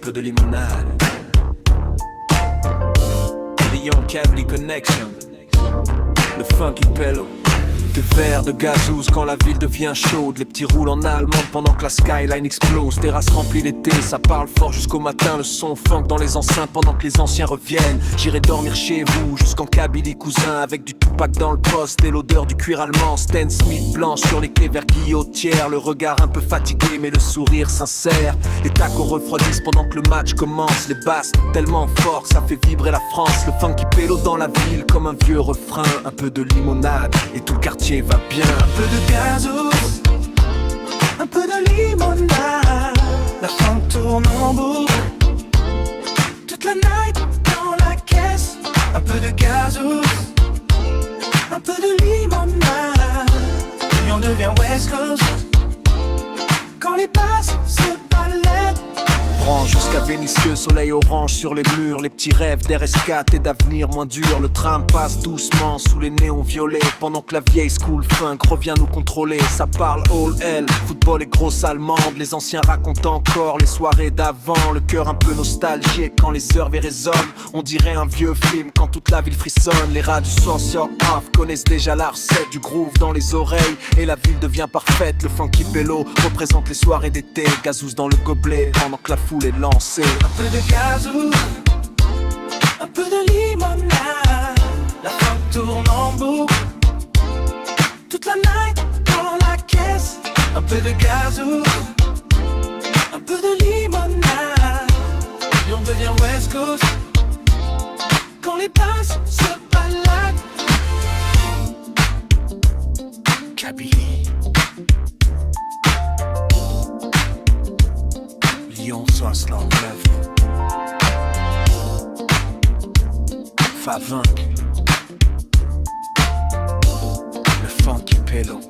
peu de limonade. Lyon Cavli Connection, le funky pello. Des verres de gazouze quand la ville devient chaude. Les petits roulent en allemande pendant que la skyline explose. Terrasse remplie l'été, ça parle fort jusqu'au matin. Le son funk dans les enceintes pendant que les anciens reviennent. J'irai dormir chez vous jusqu'en Kabylie cousin. Avec du Tupac dans le poste et l'odeur du cuir allemand. Stan Smith blanche sur les quais vers Guillotière. Le regard un peu fatigué mais le sourire sincère. Les tacos refroidissent pendant que le match commence. Les basses tellement fort ça fait vibrer la France. Le funky pélo dans la ville comme un vieux refrain. Un peu de limonade et tout le quartier va bien. Un peu de gazouze, un peu de limonade. La funk tourne en boucle toute la night dans la caisse. Un peu de gazouze, un peu de limonade. Et on devient West Coast quand les passes se baladent. Branche jusqu'à Vénitieux, soleil orange sur les murs. Les petits rêves d'RS4 et d'avenir moins dur. Le tram passe doucement sous les néons violets. Pendant que la vieille school funk revient nous contrôler. Ça parle all L, football et grosse allemande. Les anciens racontent encore les soirées d'avant. Le cœur un peu nostalgique quand les heures résonnent. On dirait un vieux film quand toute la ville frissonne. Les rats du soir sur off connaissent déjà la recette. Du groove dans les oreilles et la ville devient parfaite. Le funky bello représente les soirées d'été. Gazouze dans le gobelet pendant que la foule est lancée. Un peu de gazouze, un peu de limonade. La funk tourne en boucle toute la night dans la caisse. Un peu de gazouze, un peu de limonade. Et on devient West Coast quand les passes se baladent. Kabylie, Lyon 69, Favin, le funky pello.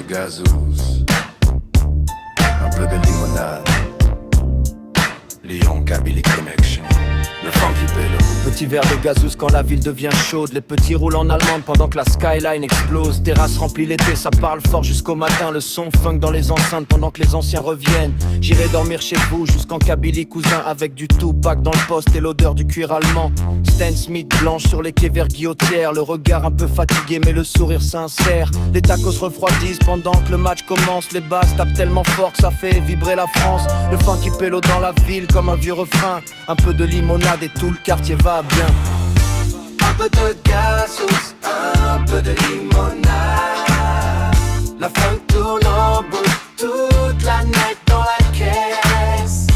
Gazouze, un peu de limonade. Lyon Kabylie Connection, le funky pello. Petit verre de gazouze quand la ville devient chaude. Les petits roulent en allemande pendant que la skyline explose. Terrasse remplie l'été, ça parle fort jusqu'au matin. Le son funk dans les enceintes pendant que les anciens reviennent. J'irai dormir chez vous jusqu'en Kabylie cousin. Avec du Tupac dans le poste et l'odeur du cuir allemand. Stan Smith blanche sur les quais vers Guillotière. Le regard un peu fatigué mais le sourire sincère. Les tacos refroidissent pendant que le match commence. Les basses tapent tellement fort que ça fait vibrer la France. Le funky pello dans la ville comme un vieux refrain. Un peu de limonade et tout le quartier va bien. Un peu de gazouze, un peu de limonade. La funk tourne en boucle toute la night dans la caisse.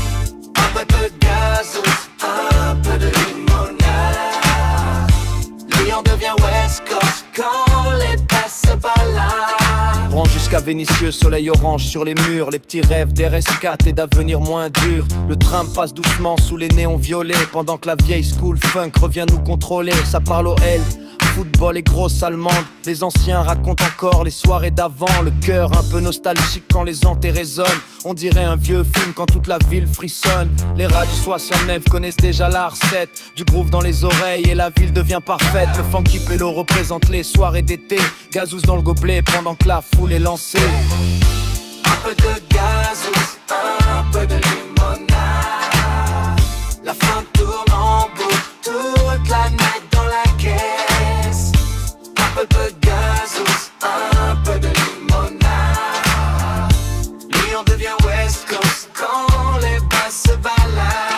Un peu de gazouze, un peu de limonade. Lyon devient West Coast quand les passes se baladent. Branche jusqu'à Vénitieux, soleil orange sur les murs. Les petits rêves d'RS4 et d'avenir moins dur. Le train passe doucement sous les néons violets. Pendant que la vieille school funk revient nous contrôler. Ça parle au L, football et grosse allemande. Les anciens racontent encore les soirées d'avant. Le cœur un peu nostalgique quand les hantés résonnent. On dirait un vieux film quand toute la ville frissonne. Les rats du 69 connaissent déjà la recette. Du groove dans les oreilles et la ville devient parfaite. Le funky pello représente les soirées d'été. Gazouze dans le gobelet pendant que la foule est lancée. Un peu de gazouze, un peu de limonade. La funk tourne en boucle toute la night dans la caisse. Un peu de gazouze, un peu de limonade. Lyon devient West Coast quand les basses se baladent.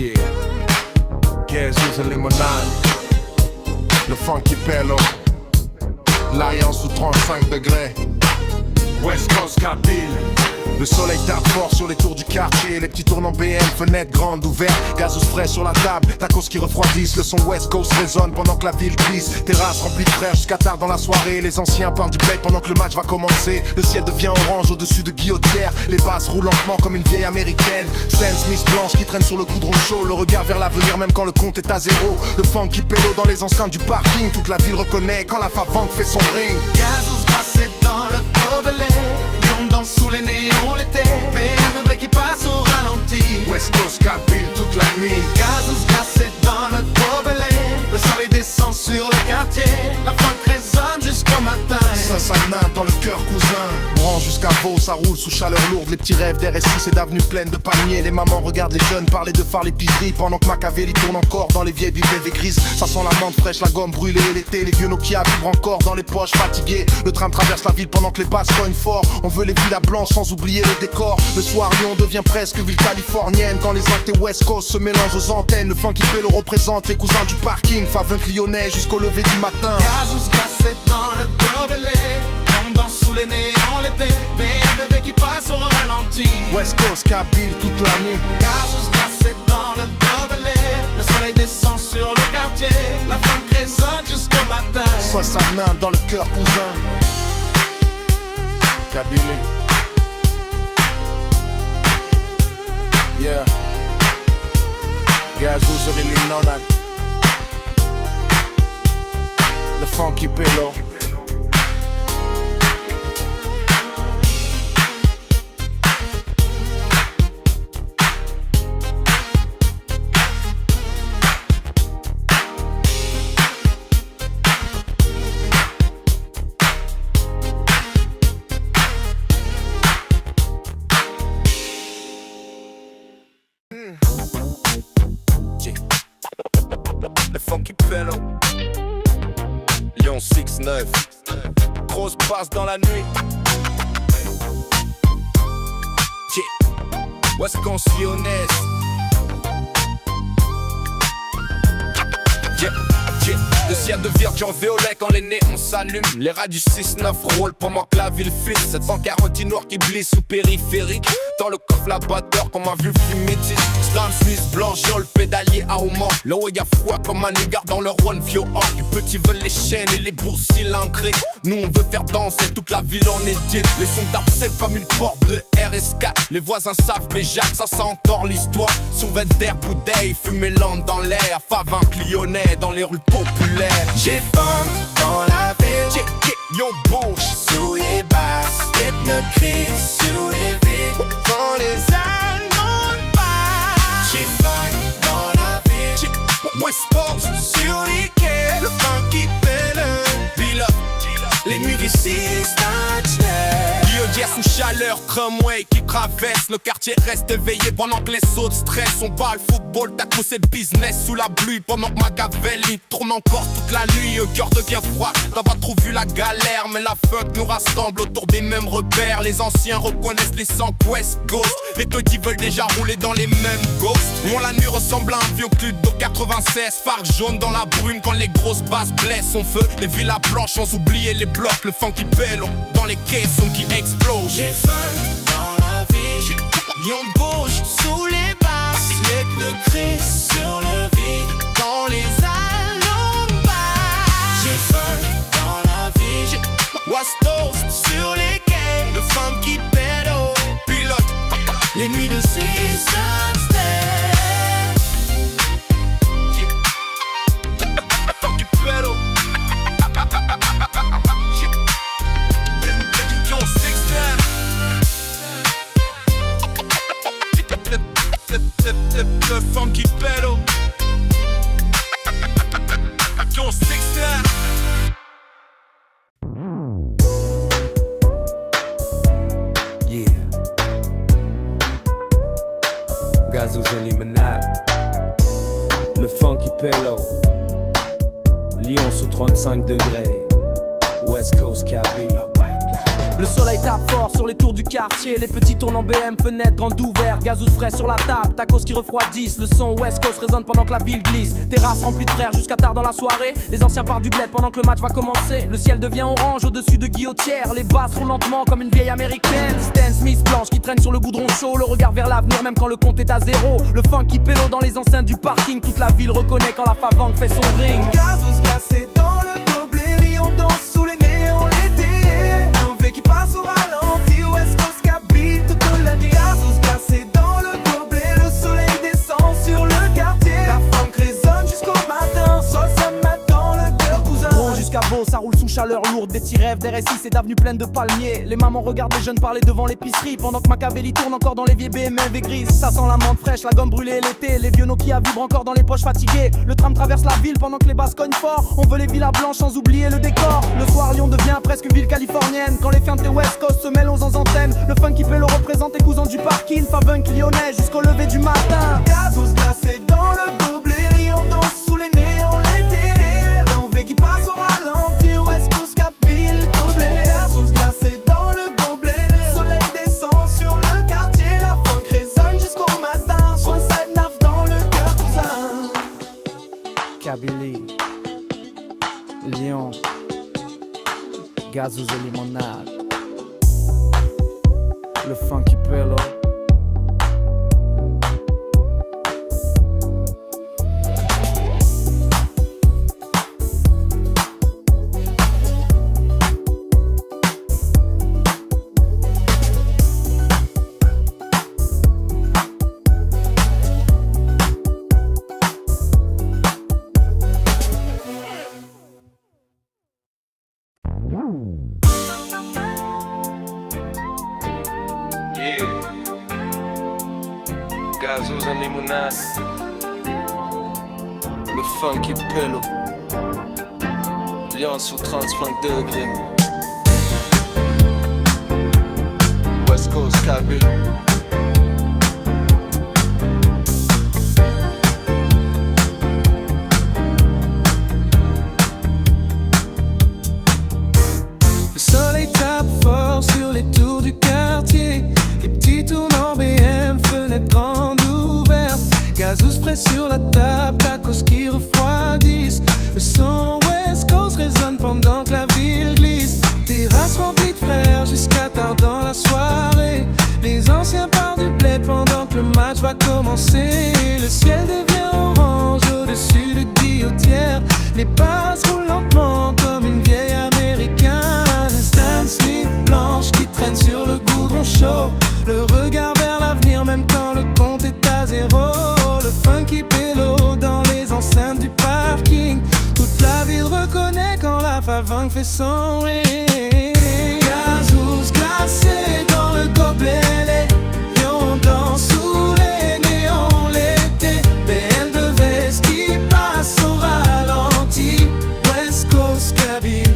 Yeah. Gazous et limonade. Le funky pello. L'alliance sous 35 degrés. West Coast Kabyle. Le soleil tape fort sur les tours du quartier. Les petits tournants BM, fenêtres grandes ouvertes. Gazous frais sur la table, tacos qui refroidissent. Le son West Coast résonne pendant que la ville glisse. Terrasse remplie de frères jusqu'à tard dans la soirée. Les anciens parlent du bled pendant que le match va commencer. Le ciel devient orange au-dessus de guillotière. Les basses roulent lentement comme une vieille américaine. Sam Smith blanche qui traîne sur le goudron chaud. Le regard vers l'avenir même quand le compte est à zéro. Le funky pélo dans les enceintes du parking. Toute la ville reconnaît quand la favante fait son ring. Gazous passé dans le gobelet. On danse sous les néons l'été. BMW qui passe au ralenti. West Coast Kabyle toute la nuit. Gazous glacé dans le gobelet. Le soleil descend sur le quartier. La funk résonne jusqu'au matin. Ça nappe dans le cœur cousin. Branche jusqu'à Vaux, ça roule sous chaleur lourde. Les petits rêves d'RS6 et d'avenues pleines de palmiers. Les mamans regardent les jeunes parler de phare l'épicerie. Pendant que Machiavelli tourne encore dans les vieilles BMW grises. Ça sent la menthe fraîche, la gomme brûlée. L'été, les vieux Nokia vibrent encore dans les poches fatiguées. Le train traverse la ville pendant que les basses cognent fort. On veut les villas blanches sans oublier le décor. Le soir, Lyon devient presque ville californienne. Quand les actes et West Coast se mélangent aux antennes. Le funky pélo représente les cousins du parking. Favunk lyonnais jusqu'au lever du matin. Gazous glacé dans le gobelet. On danse sous les néons l'été. BMW qui passe au ralenti. West Coast Kabyle toute la nuit. Gazous glacé dans le gobelet. Le soleil descend sur le quartier. La funk résonne jusqu'au matin. Ça nappe dans le cœur cousin. Kabyle. Yeah. Gazous et limonade. Le funky pélo. Le funky pello. Lyon 6-9. Grosse passe dans la nuit. West Coast lyonnaise. Le ciel devient en violet quand les néons s'allument. Les rats du 6-9 roulent pendant que la ville file. 740 noirs qui glissent sous périphérique. Dans le coffre la batteur comme un vieux film métis. Stan Smith, blanc, jaune, pédalier à Oman. Là où y'a froid comme un égard dans le Rhône vieux or. Les petits veulent les chaînes et les bourses cylindrées. Nous on veut faire danser toute la ville en édite. Les sons d'Arcel comme une porte de RS4. Les voisins savent mais Jacques ça sent encore l'histoire. Sous d'air bouteille, fumée lente dans l'air. Favin lyonnais dans les rues populaires. J'ai faim dans la ville. Yo bouge Sous les basses, hypnocris sous les vides. Quand les allemands passent. J'ai faim dans la ville. West Coast Sur les quais, le funky pélo. Pilote. Les nuits du 6 Hier sous chaleur, tramway qui traverse. Le quartier reste éveillé pendant que les autres stressent. On bat le football, t'as poussé le business sous la pluie. Pendant que Machiavelli tourne encore toute la nuit. Le cœur devient froid, t'as pas trop vu la galère. Mais la funk nous rassemble autour des mêmes repères. Les anciens reconnaissent les sangs West Coast. Les petits veulent déjà rouler dans les mêmes ghosts. Moi la nuit ressemble à un vieux club de 96. Phare jaune dans la brume quand les grosses basses blessent. On feu les villas blanches sans oublier les blocs. Le funky pélo dans les caissons qui explosent. J'ai faim dans la ville. Lyon bouge sous les basses. Les cris sur le vide. Quand les allons passent. J'ai faim dans la ville. West Coast sur les quais. Le funky pélo. Pilote. Les nuits de 6 Funky pélo. The funky pedal. Don't stick that. Yeah. Gazous et limonade. Le funky pélo. Lyon sous 35 degrés. West Coast Kabyle. Le soleil tape fort sur les tours du quartier. Les petits tournent en BM, fenêtre grande ouverte. Gazous frais sur la table, tacos qui refroidissent. Le son West Coast résonne pendant que la ville glisse. Terrasse remplie de frères jusqu'à tard dans la soirée. Les anciens partent du bled pendant que le match va commencer. Le ciel devient orange au-dessus de guillotières. Les basses roulent lentement comme une vieille américaine. Stan Smith blanche qui traîne sur le goudron chaud. Le regard vers l'avenir même quand le compte est à zéro. Le funky pélo dans les enceintes du parking. Toute la ville reconnaît quand la Favangue fait son ring. Gazous glacés dans le gobelet, on danse sous les néons l'été. Un V qui passe au ralenti, West Coast cabine toute l'année. Gazous glacés dans le gobelet, le soleil descend sur le quartier. La funk résonne jusqu'au matin, sol ça mat dans le cœur cousin. Bon jusqu'à Beau, ça roule sous chaleur lourde. Des petits rêves, des récits, c'est d'avenues pleines de palmiers. Les mamans regardent les jeunes parler devant l'épicerie. Pendant que Machiavelli tourne encore dans les vieilles BMW grises. Ça sent la menthe fraîche, la gomme brûlée l'été. Les vieux Nokia vibrent encore dans les poches fatiguées. Le tram traverse la ville pendant que les basses cognent fort. On veut les villas blanches sans oublier le décor. Le soir Lyon devient presque une ville californienne. Quand les fientes West Coast se mêlent aux antennes. Le funky pélo représente les cousins du parking. Fabunk lyonnais jusqu'au lever du matin. Gazous glacés dans le gobelet, on danse sous les néons l'été. Un V qui passe au ralenti, West Coast cabine toute l'année. Gazous glacés dans le gobelet, le soleil descend sur le quartier. La funk résonne jusqu'au matin, 69 dans le cœur cousin. Kabylie, Lyon, Gazous et limonade. Le funky pélo. Yeah. Gazous and limonade. Le funky pélo. Lyon sous 35 degrés. West Coast Kabylie. Le soleil tape fort sur les tours du quartier. Les petits tournent en BM, fenêtre grande ouverte. Gazous frais sur la table, tacos qui refroidissent. Le son West Coast résonne pendant que la ville glisse. Terrasse remplie de frères jusqu'à tard dans la soirée. Les anciens partent du bled pendant que le match va commencer. Le ciel devient orange au-dessus de guillotières. Les basses roulent lentement comme une vieille américaine. Stan Smith blanche qui traîne sur le goudron chaud. Le regard vers l'avenir même quand le compte est à zéro. Le funky pélo dans les enceintes du parking. Toute la ville reconnaît quand la Favangue fait son ring. Gazous glacés dans le gobelet, et on danse sous les néons l'été. BM de veste qui passe au ralenti, West Coast cabine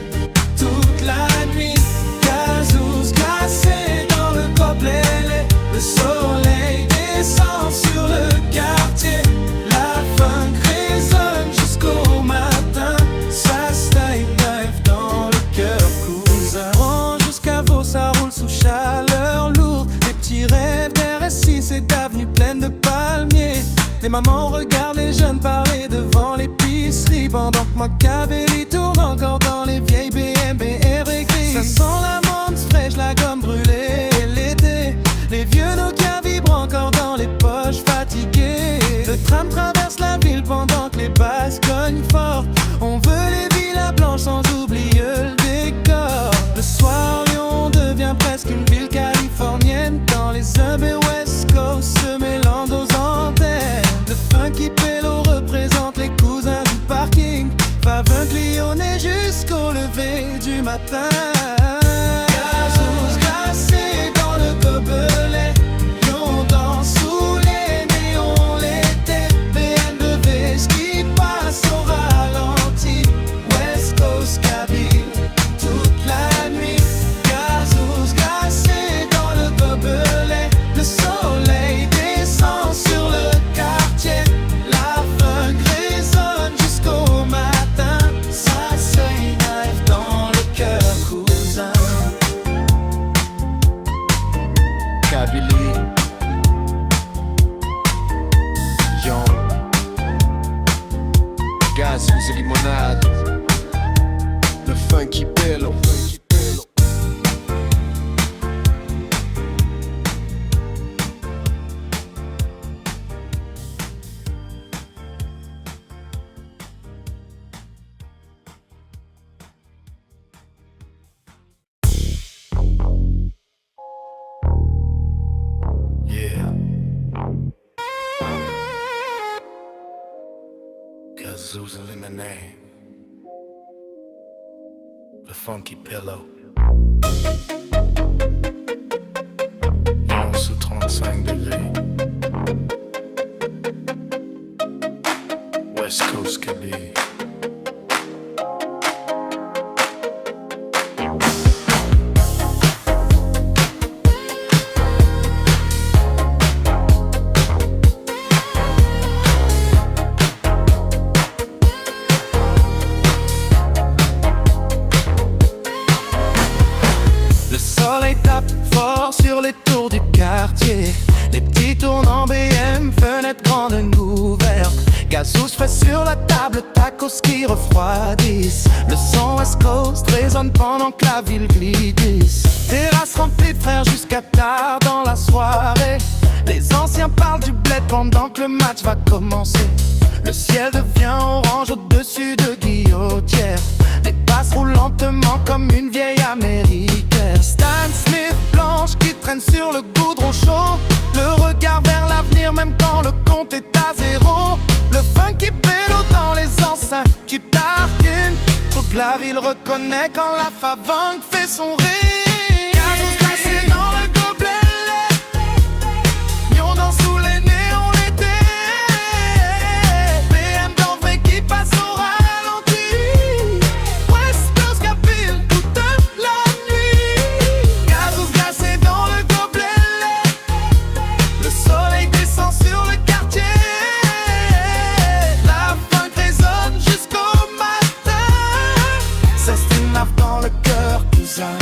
toute la nuit. Gazous glacés dans le gobelet, le soleil descend sur le quartier. La funk résonne jusqu'au matin, ça style life dans le cœur cousin. Orange jusqu'à Vaux, ça roule sous chaleur lourde. Les petits rêves d'RSI, c'est d'avenue pleine de palmiers. Les mamans regardent les jeunes parler devant l'épicerie. Pendant que Machiavelli tourne encore dans les vieilles BMW grises. Ça sent la menthe fraîche, la gomme brûlée l'été. Les vieux Nokia vibrent encore dans les poches fatiguées. Le tram traverse la ville pendant que les basses cognent fort. On veut les villas blanches sans oublier le décor. Le soir Lyon devient presque une ville californienne. Dans les hubs West Coast se mêlant aux antennes. Le funky pélo représente les cousins du parking. Fabunk lyonnais jusqu'à Kabylie. Yo, gaz, et limonade. Le funky pillow. Gazoo's and lemonade. The funky pillow. Lyon sous 35 degrés. West Coast Cali. Sur les tours du quartier, les petits tournants BM, fenêtres grandes ouvertes. Gazous frais sur la table, tacos qui refroidissent. Le son West Coast résonne pendant que la ville glisse. Terrasse remplie de frères jusqu'à tard dans la soirée. Les anciens parlent du bled pendant que le match va commencer. Le ciel devient orange au-dessus de Guillotière. Les passes roulent lentement comme une vieille américaine. Stan Smith blanche qui traîne sur le goudron chaud. Le regard vers l'avenir même quand le compte est à zéro. Le funky pélo dans les enceintes du parking. Toute la ville reconnaît quand la Favang fait son rire. Gazous glacés dans le gobelet. Lyon dans sous les néons l'été. BM dans vrai qui passe au ralenti. West Coast Capille toute la nuit. Gazous glacés dans le gobelet. Le soleil descend sur le quartier. La funk résonne jusqu'au matin. C'est Stinaf dans le cœur, cousin.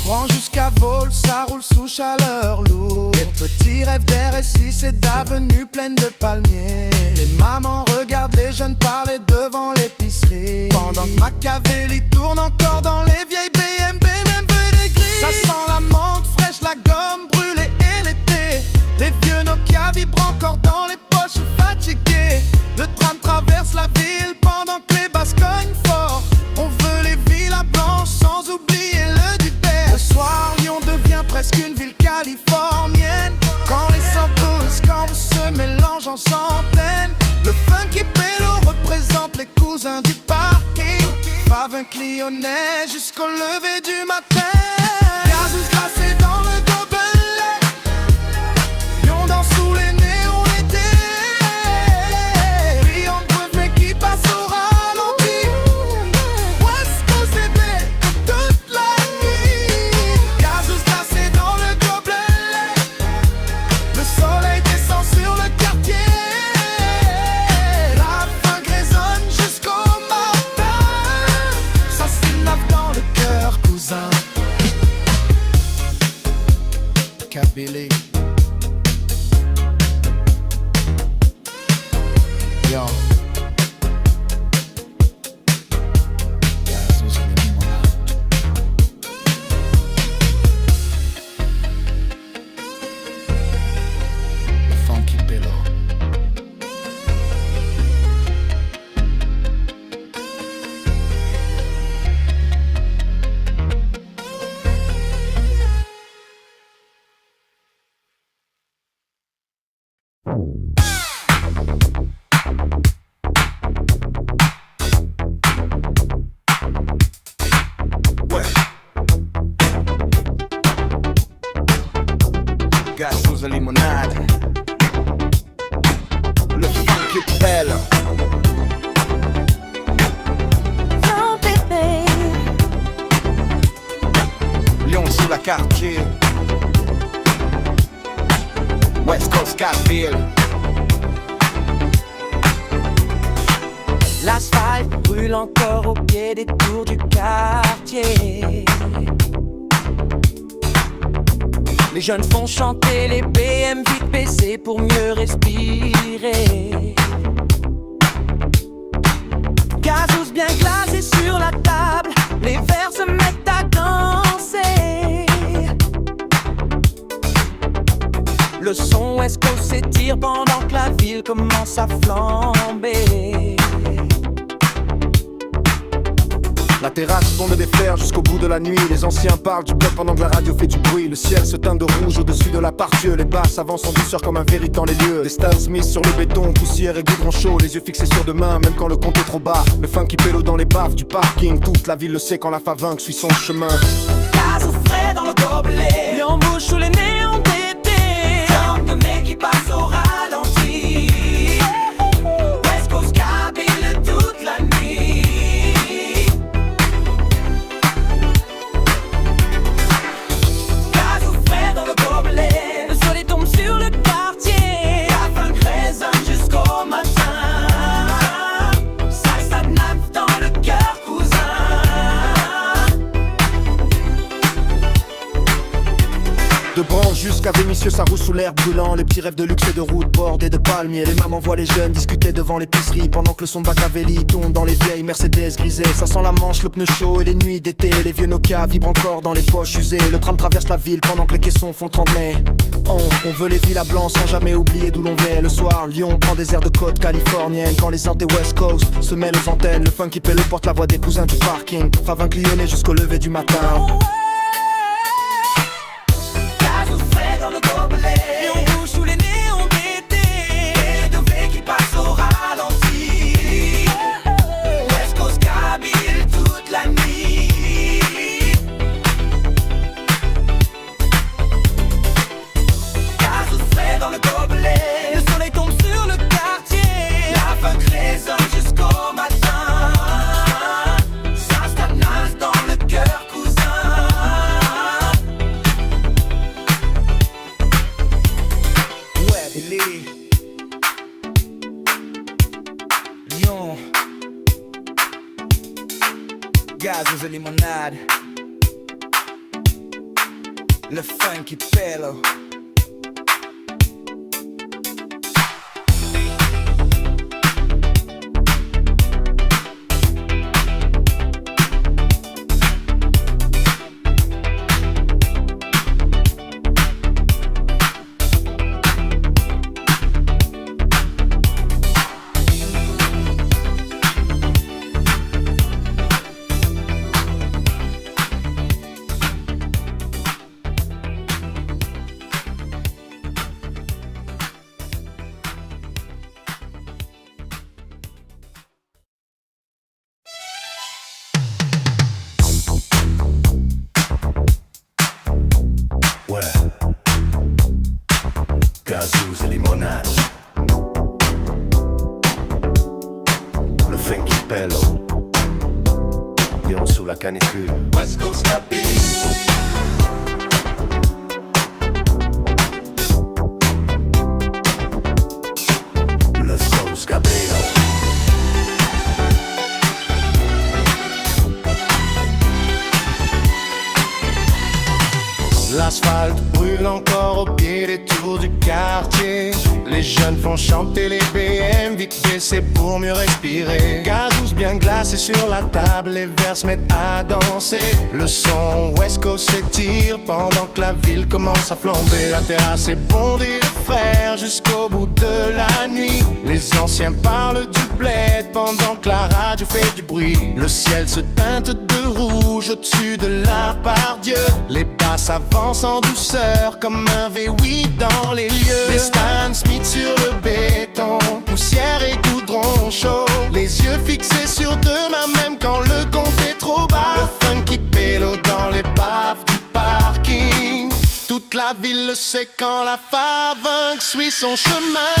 Prends jusqu'à vol, ça roule sous chaleur lourde. Les petits rêves d'RSI, c'est d'avenues pleines de palmiers. Les mamans regardent les jeunes parler devant l'épicerie. Pendant que Machiavelli tourne encore dans les vieilles BM, même des gris. Ça sent la menthe fraîche, la gomme brûlée et l'été. Les vieux Nokia vibrent encore dans les poches fatiguées. Le tram traverse la ville pendant que les basses cognent fort. On veut les villas blanches sans oublier le Dupère. Le soir, Lyon devient presque une ville californienne. Quand les samples, quand se mélangent en centaines. Le funky pélo représente les cousins du parking. Favin clionnais jusqu'au lever du matin. Gazous glacés dans le gobelet. Lyon dans sous les néons l'été. Riant de preuve mais qui passe au ralenti. West Coast est blé toute la nuit. Gazous glacés dans le gobelet. Le soleil descend sur le quartier. La funk résonne jusqu'au matin. Ça s'élève dans le cœur, cousin. Kabylie. Yo. Gazous and limonade. The funky pillow. Gazous and limonade. Le funky pillow. Non bébé, Lyon sous la quartier. West Coast Capille. L'asphalte brûle encore au pied des tours du quartier. Les jeunes font chanter les BM vite baissés pour mieux respirer. Gazous bien glacés sur la table, les verres se mettent à danser. Le son West Coast s'étire pendant que la ville commence à flamber. La terrasse tombe des fers jusqu'au bout de la nuit. Les anciens parlent du bloc pendant que la radio fait du bruit. Le ciel se teint de rouge au-dessus de la part-dieu. Les basses avancent en douceur comme un vérité dans les lieux. Des Stan Smith sur le béton, poussière et goudron chaud. Les yeux fixés sur demain, même quand le compte est trop bas. Le funky pélo dans les baffes du parking. Toute la ville le sait quand la Favinck suit son chemin. Gaz frais dans le gobelet, lion bouche sous les néons d'été. Tant de mecs qui passent au ralenti. West Coast cabine toute la nuit. Gaz frais dans le gobelet, le soleil tombe sur le quartier. La Favinck résonne jusqu'au matin. Ça s'anave dans le cœur, cousin. De branche jusqu'à Vénitieux, ça roule sous l'air brûlant. Les petits rêves de luxe et de route bordés de palmiers. Les mamans voient les jeunes discuter devant l'épicerie pendant que le son de Bacavelli tourne dans les vieilles Mercedes grisées. Ça sent la Manche, le pneu chaud et les nuits d'été. Les vieux Nokia vibrent encore dans les poches usées. Le tram traverse la ville pendant que les caissons font le 30 mai. On veut les villas blancs sans jamais oublier d'où l'on vient. Le soir, Lyon prend des airs de côte californienne. Quand les synthés West Coast se mêlent aux antennes, le funky pélo porte la voix des cousins du parking. Favinck lyonnais jusqu'au lever du matin. Dans le gobelet, et on bouge sous les néons d'été. Et de V qui passent au ralenti. West Coast cabine toute la nuit. Gaz frais dans le gobelet, le soleil tombe sur le quartier. La Favinck résonne jusqu'au matin. Ça stagnase dans le cœur, cousin. Lyon, Gazous et limonade, le funky pélo. Ouais. Gazous et limonade. Le funky pélo. Lyon sous la canicule. West Coast cabine. Le sauce cabello. L'asphalte brûle encore au pied des tours du quartier. Les jeunes font chanter les BM vite baissés pour mieux respirer. Gazous bien glacés sur la table, les verres se mettent à danser. Le son West Coast s'étire pendant que la ville commence à flamber. La terrasse est bondée de frères jusqu'au bout de la nuit. Les anciens parlent du bled pendant que la radio fait du bruit. Le ciel se teinte de rouge au-dessus de la part-dieu. Les basses avancent en douceur comme un V8 dans les lieux. Les Stan Smith sur le béton, poussière et goudron chaud. Les yeux fixés sur demain même quand le compte est trop bas. Le funky pélo dans les baffes du parking. Toute la ville le sait quand la Favinck suit son chemin.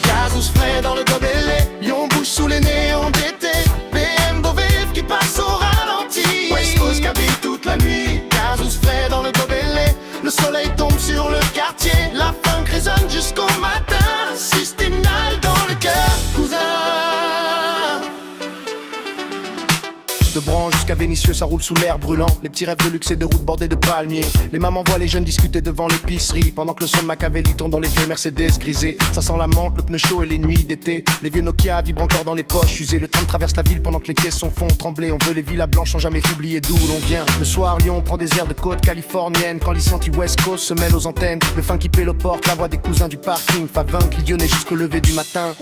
Gazous frais dans le gobelet, Lyon bouge sous les néons d'été. BM Beauvais qui passe au ralenti. West Coast cabine toute la nuit. Gazous frais dans le gobelet, le soleil tombe sur le quartier. La Favinck résonne jusqu'au matin. Systémal dans le cœur, cousin. De branche jusqu'à Vénitieux, ça roule sous l'air brûlant. Les petits rêves de luxe et de routes bordées de palmiers. Les mamans voient les jeunes discuter devant l'épicerie, pendant que le son de Machiavelli tourne dans les vieux Mercedes grisés. Ça sent la menthe, le pneu chaud et les nuits d'été. Les vieux Nokia vibrent encore dans les poches usées. Le train traverse la ville pendant que les caissons font trembler. On veut les villas blanches sans jamais oublier d'où l'on vient. Le soir, Lyon prend des airs de côte californienne. Quand les anti-West Coast se mêlent aux antennes, le funky pélo porte la voix des cousins du parking. Fa vaincre l'Idionnais jusqu'au lever du matin.